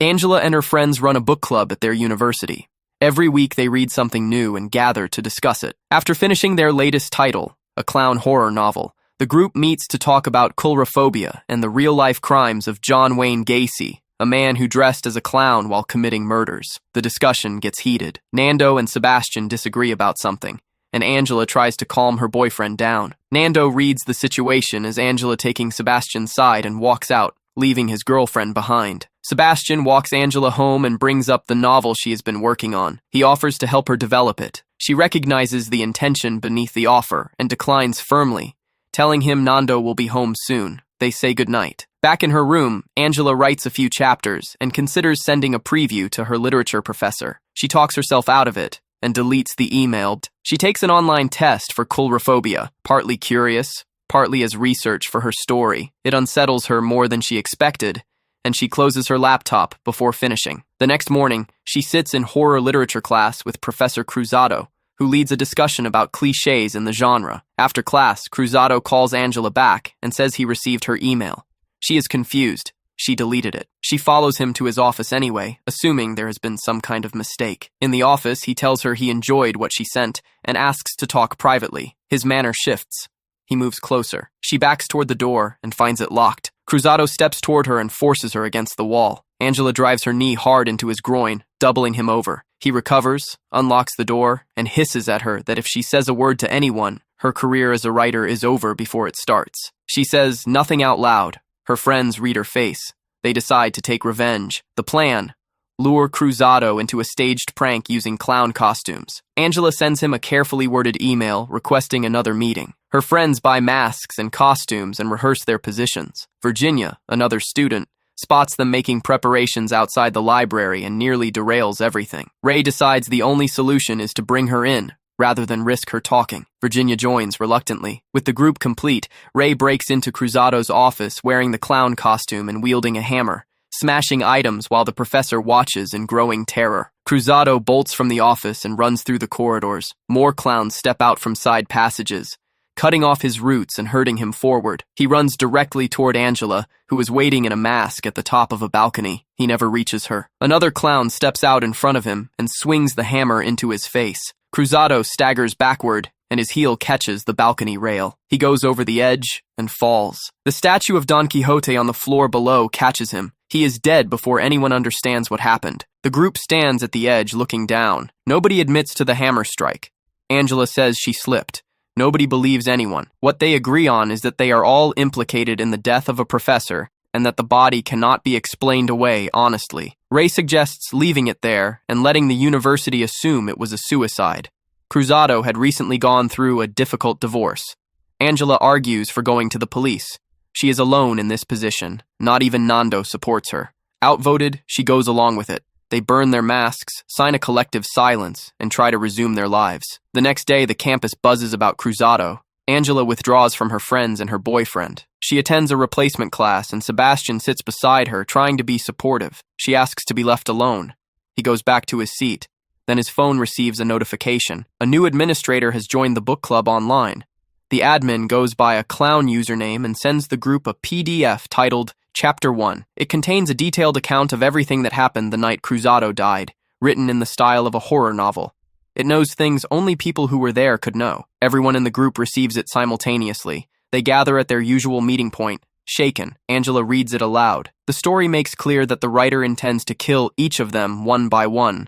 Angela and her friends run a book club at their university. Every week they read something new and gather to discuss it. After finishing their latest title, a clown horror novel, the group meets to talk about coulrophobia and the real-life crimes of John Wayne Gacy, a man who dressed as a clown while committing murders. The discussion gets heated. Nando and Sebastian disagree about something, and Angela tries to calm her boyfriend down. Nando reads the situation as Angela taking Sebastian's side and walks out, leaving his girlfriend behind. Sebastian walks Angela home and brings up the novel she has been working on. He offers to help her develop it. She recognizes the intention beneath the offer and declines firmly, telling him Nando will be home soon. They say goodnight. Back in her room, Angela writes a few chapters and considers sending a preview to her literature professor. She talks herself out of it and deletes the email. She takes an online test for coulrophobia, partly curious, partly as research for her story. It unsettles her more than she expected, and she closes her laptop before finishing. The next morning, she sits in horror literature class with Professor Cruzado, who leads a discussion about cliches in the genre. After class, Cruzado calls Angela back and says he received her email. She is confused. She deleted it. She follows him to his office anyway, assuming there has been some kind of mistake. In the office, he tells her he enjoyed what she sent and asks to talk privately. His manner shifts. He moves closer. She backs toward the door and finds it locked. Cruzado steps toward her and forces her against the wall. Angela drives her knee hard into his groin, doubling him over. He recovers, unlocks the door, and hisses at her that if she says a word to anyone, her career as a writer is over before it starts. She says nothing out loud. Her friends read her face. They decide to take revenge. The plan: lure Cruzado into a staged prank using clown costumes. Angela sends him a carefully worded email requesting another meeting. Her friends buy masks and costumes and rehearse their positions. Virginia, another student, spots them making preparations outside the library and nearly derails everything. Ray decides the only solution is to bring her in, rather than risk her talking. Virginia joins reluctantly. With the group complete, Ray breaks into Cruzado's office wearing the clown costume and wielding a hammer, smashing items while the professor watches in growing terror. Cruzado bolts from the office and runs through the corridors. More clowns step out from side passages, cutting off his roots and hurting him forward. He runs directly toward Angela, who is waiting in a mask at the top of a balcony. He never reaches her. Another clown steps out in front of him and swings the hammer into his face. Cruzado staggers backward, and his heel catches the balcony rail. He goes over the edge and falls. The statue of Don Quixote on the floor below catches him. He is dead before anyone understands what happened. The group stands at the edge looking down. Nobody admits to the hammer strike. Angela says she slipped. Nobody believes anyone. What they agree on is that they are all implicated in the death of a professor and that the body cannot be explained away honestly. Ray suggests leaving it there and letting the university assume it was a suicide. Cruzado had recently gone through a difficult divorce. Angela argues for going to the police. She is alone in this position. Not even Nando supports her. Outvoted, she goes along with it. They burn their masks, sign a collective silence, and try to resume their lives. The next day, the campus buzzes about Cruzado. Angela withdraws from her friends and her boyfriend. She attends a replacement class, and Sebastian sits beside her, trying to be supportive. She asks to be left alone. He goes back to his seat. Then his phone receives a notification. A new administrator has joined the book club online. The admin goes by a clown username and sends the group a PDF titled Chapter 1. It contains a detailed account of everything that happened the night Cruzado died, written in the style of a horror novel. It knows things only people who were there could know. Everyone in the group receives it simultaneously. They gather at their usual meeting point. Shaken, Angela reads it aloud. The story makes clear that the writer intends to kill each of them one by one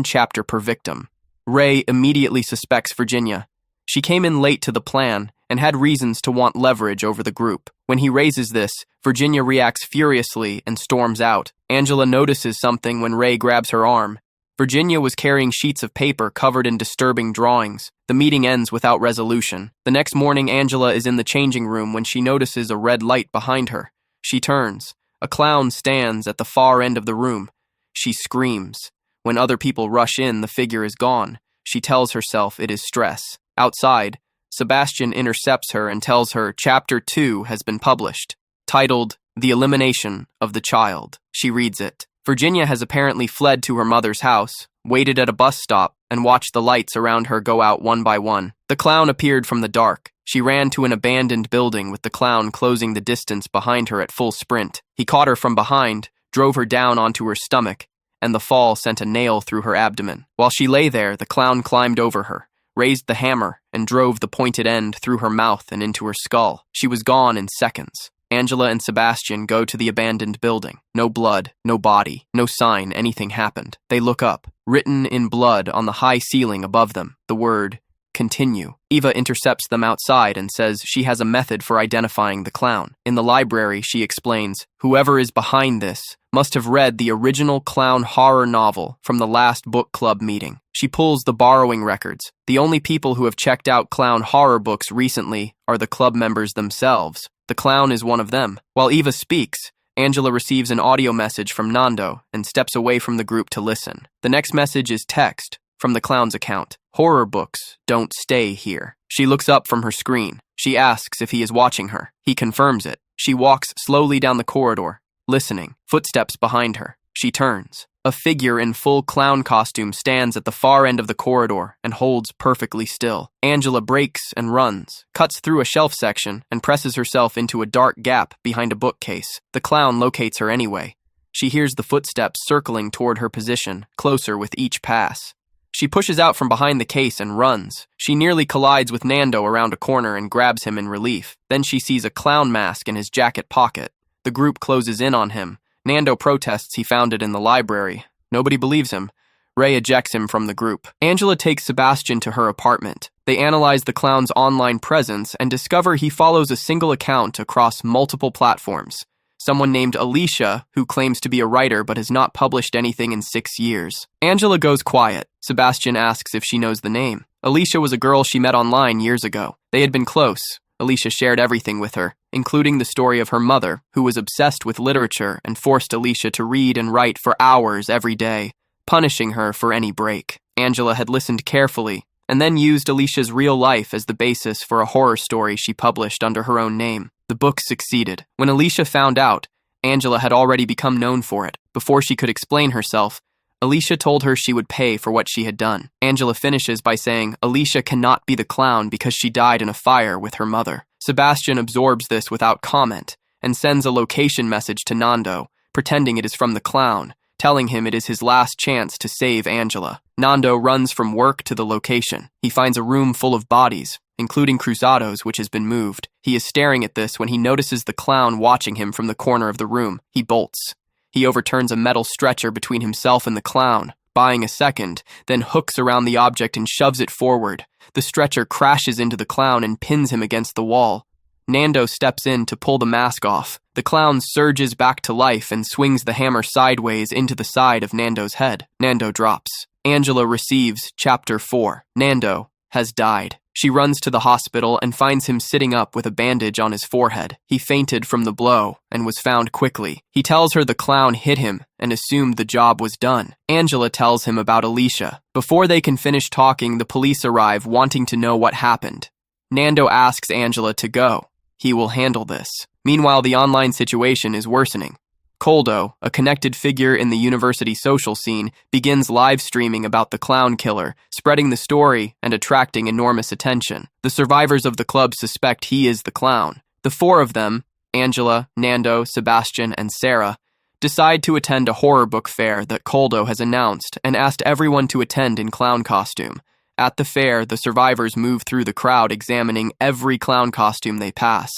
chapter per victim. Ray immediately suspects Virginia. She came in late to the plan and had reasons to want leverage over the group. When he raises this, Virginia reacts furiously and storms out. Angela notices something when Ray grabs her arm. Virginia was carrying sheets of paper covered in disturbing drawings. The meeting ends without resolution. The next morning, Angela is in the changing room when she notices a red light behind her. She turns. A clown stands at the far end of the room. She screams. When other people rush in, the figure is gone. She tells herself it is stress. Outside, Sebastian intercepts her and tells her Chapter 2 has been published, titled The Elimination of the Child. She reads it. Virginia has apparently fled to her mother's house, waited at a bus stop, and watched the lights around her go out one by one. The clown appeared from the dark. She ran to an abandoned building with the clown closing the distance behind her at full sprint. He caught her from behind, drove her down onto her stomach, and the fall sent a nail through her abdomen. While she lay there, the clown climbed over her, raised the hammer, and drove the pointed end through her mouth and into her skull. She was gone in seconds. Angela and Sebastian go to the abandoned building. No blood, no body, no sign anything happened. They look up. Written in blood on the high ceiling above them, the word, "Continue." Eva intercepts them outside and says she has a method for identifying the clown. In the library, she explains, whoever is behind this must have read the original clown horror novel from the last book club meeting. She pulls the borrowing records. The only people who have checked out clown horror books recently are the club members themselves. The clown is one of them. While Eva speaks, Angela receives an audio message from Nando and steps away from the group to listen. The next message is text from the clown's account. Horror books don't stay here. She looks up from her screen. She asks if he is watching her. He confirms it. She walks slowly down the corridor, listening. Footsteps behind her. She turns. A figure in full clown costume stands at the far end of the corridor and holds perfectly still. Angela breaks and runs, cuts through a shelf section, and presses herself into a dark gap behind a bookcase. The clown locates her anyway. She hears the footsteps circling toward her position, closer with each pass. She pushes out from behind the case and runs. She nearly collides with Nando around a corner and grabs him in relief. Then she sees a clown mask in his jacket pocket. The group closes in on him. Nando protests he found it in the library. Nobody believes him. Ray ejects him from the group. Angela takes Sebastian to her apartment. They analyze the clown's online presence and discover he follows a single account across multiple platforms. Someone named Alicia, who claims to be a writer but has not published anything in 6 years. Angela goes quiet. Sebastian asks if she knows the name. Alicia was a girl she met online years ago. They had been close. Alicia shared everything with her, including the story of her mother, who was obsessed with literature and forced Alicia to read and write for hours every day, punishing her for any break. Angela had listened carefully, and then used Alicia's real life as the basis for a horror story she published under her own name. The book succeeded. When Alicia found out, Angela had already become known for it. Before she could explain herself, Alicia told her she would pay for what she had done. Angela finishes by saying Alicia cannot be the clown because she died in a fire with her mother. Sebastian absorbs this without comment and sends a location message to Nando, pretending it is from the clown, telling him it is his last chance to save Angela. Nando runs from work to the location. He finds a room full of bodies, including Cruzado's, which has been moved. He is staring at this when he notices the clown watching him from the corner of the room. He bolts. He overturns a metal stretcher between himself and the clown, buying a second, then hooks around the object and shoves it forward. The stretcher crashes into the clown and pins him against the wall. Nando steps in to pull the mask off. The clown surges back to life and swings the hammer sideways into the side of Nando's head. Nando drops. Angela receives Chapter 4. Nando has died. She runs to the hospital and finds him sitting up with a bandage on his forehead. He fainted from the blow and was found quickly. He tells her the clown hit him and assumed the job was done. Angela tells him about Alicia. Before they can finish talking, the police arrive wanting to know what happened. Nando asks Angela to go. He will handle this. Meanwhile, the online situation is worsening. Coldo, a connected figure in the university social scene, begins live streaming about the clown killer, spreading the story and attracting enormous attention. The survivors of the club suspect he is the clown. The four of them, Angela, Nando, Sebastian, and Sarah, decide to attend a horror book fair that Coldo has announced and asked everyone to attend in clown costume. At the fair, the survivors move through the crowd examining every clown costume they pass.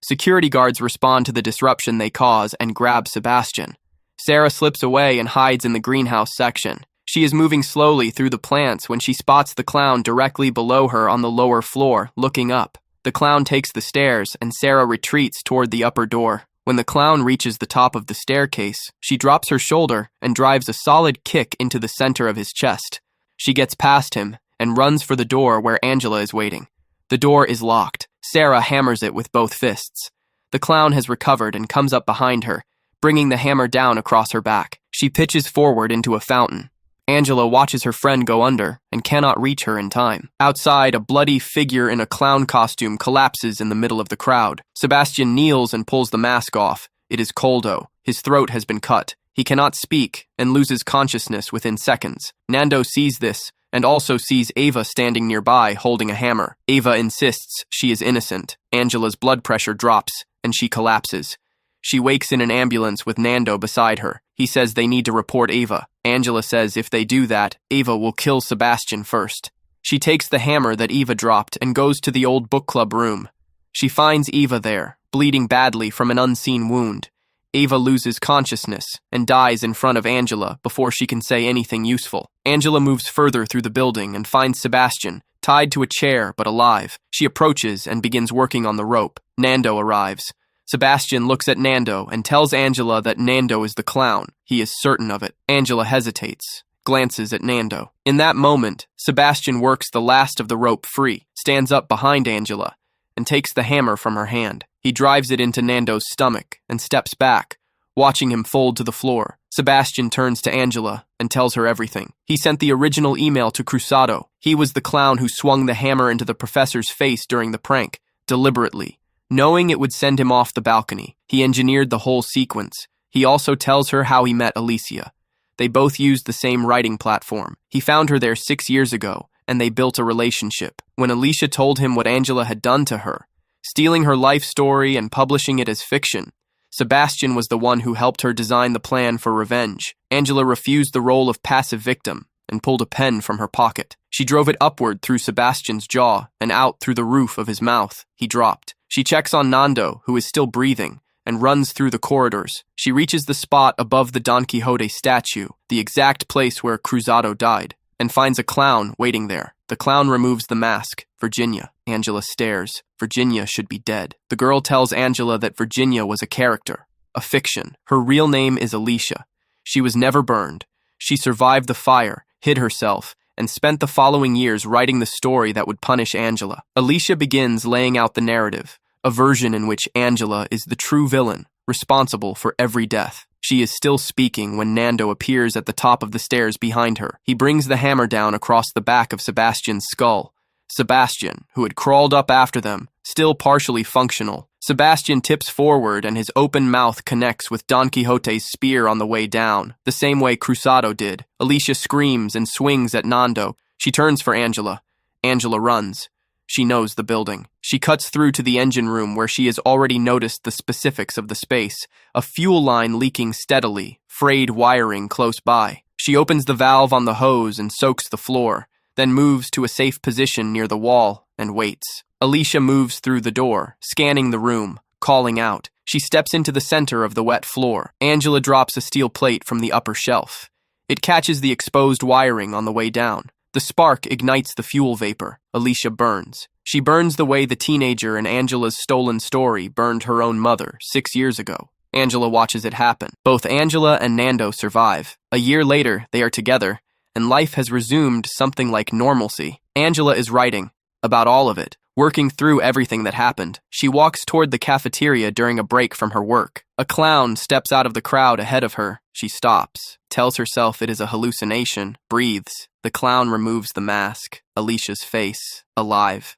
Security guards respond to the disruption they cause and grab Sebastian. Sarah slips away and hides in the greenhouse section. She is moving slowly through the plants when she spots the clown directly below her on the lower floor, looking up. The clown takes the stairs and Sarah retreats toward the upper door. When the clown reaches the top of the staircase, she drops her shoulder and drives a solid kick into the center of his chest. She gets past him and runs for the door where Angela is waiting. The door is locked. Sarah hammers it with both fists. The clown has recovered and comes up behind her, bringing the hammer down across her back. She pitches forward into a fountain. Angela watches her friend go under and cannot reach her in time. Outside, a bloody figure in a clown costume collapses in the middle of the crowd. Sebastian kneels and pulls the mask off. It is Coldo. His throat has been cut. He cannot speak and loses consciousness within seconds. Nando sees this and also sees Ava standing nearby holding a hammer. Ava insists she is innocent. Angela's blood pressure drops and she collapses. She wakes in an ambulance with Nando beside her. He says they need to report Ava. Angela says if they do that, Ava will kill Sebastian first. She takes the hammer that Eva dropped and goes to the old book club room. She finds Eva there, bleeding badly from an unseen wound. Ava loses consciousness and dies in front of Angela before she can say anything useful. Angela moves further through the building and finds Sebastian, tied to a chair but alive. She approaches and begins working on the rope. Nando arrives. Sebastian looks at Nando and tells Angela that Nando is the clown. He is certain of it. Angela hesitates, glances at Nando. In that moment, Sebastian works the last of the rope free, stands up behind Angela, and takes the hammer from her hand. He drives it into Nando's stomach and steps back, watching him fold to the floor. Sebastian turns to Angela and tells her everything. He sent the original email to Cruzado. He was the clown who swung the hammer into the professor's face during the prank, deliberately. Knowing it would send him off the balcony, he engineered the whole sequence. He also tells her how he met Alicia. They both used the same writing platform. He found her there 6 years ago, and they built a relationship. When Alicia told him what Angela had done to her, stealing her life story and publishing it as fiction, Sebastian was the one who helped her design the plan for revenge. Angela refused the role of passive victim and pulled a pen from her pocket. She drove it upward through Sebastian's jaw and out through the roof of his mouth. He dropped. She checks on Nando, who is still breathing, and runs through the corridors. She reaches the spot above the Don Quixote statue, the exact place where Cruzado died, and finds a clown waiting there. The clown removes the mask. Virginia. Angela stares. Virginia should be dead. The girl tells Angela that Virginia was a character, a fiction. Her real name is Alicia. She was never burned. She survived the fire, hid herself, and spent the following years writing the story that would punish Angela. Alicia begins laying out the narrative, a version in which Angela is the true villain, responsible for every death. She is still speaking when Nando appears at the top of the stairs behind her. He brings the hammer down across the back of Sebastian's skull. Sebastian, who had crawled up after them, still partially functional. Sebastian tips forward and his open mouth connects with Don Quixote's spear on the way down, the same way Cruzado did. Alicia screams and swings at Nando. She turns for Angela. Angela runs. She knows the building. She cuts through to the engine room where she has already noticed the specifics of the space, a fuel line leaking steadily, frayed wiring close by. She opens the valve on the hose and soaks the floor, then moves to a safe position near the wall and waits. Alicia moves through the door, scanning the room, calling out. She steps into the center of the wet floor. Angela drops a steel plate from the upper shelf. It catches the exposed wiring on the way down. The spark ignites the fuel vapor. Alicia burns. She burns the way the teenager in Angela's stolen story burned her own mother 6 years ago. Angela watches it happen. Both Angela and Nando survive. A year later, they are together, and life has resumed something like normalcy. Angela is writing about all of it, working through everything that happened. She walks toward the cafeteria during a break from her work. A clown steps out of the crowd ahead of her. She stops, tells herself it is a hallucination, breathes. The clown removes the mask. Alicia's face, alive.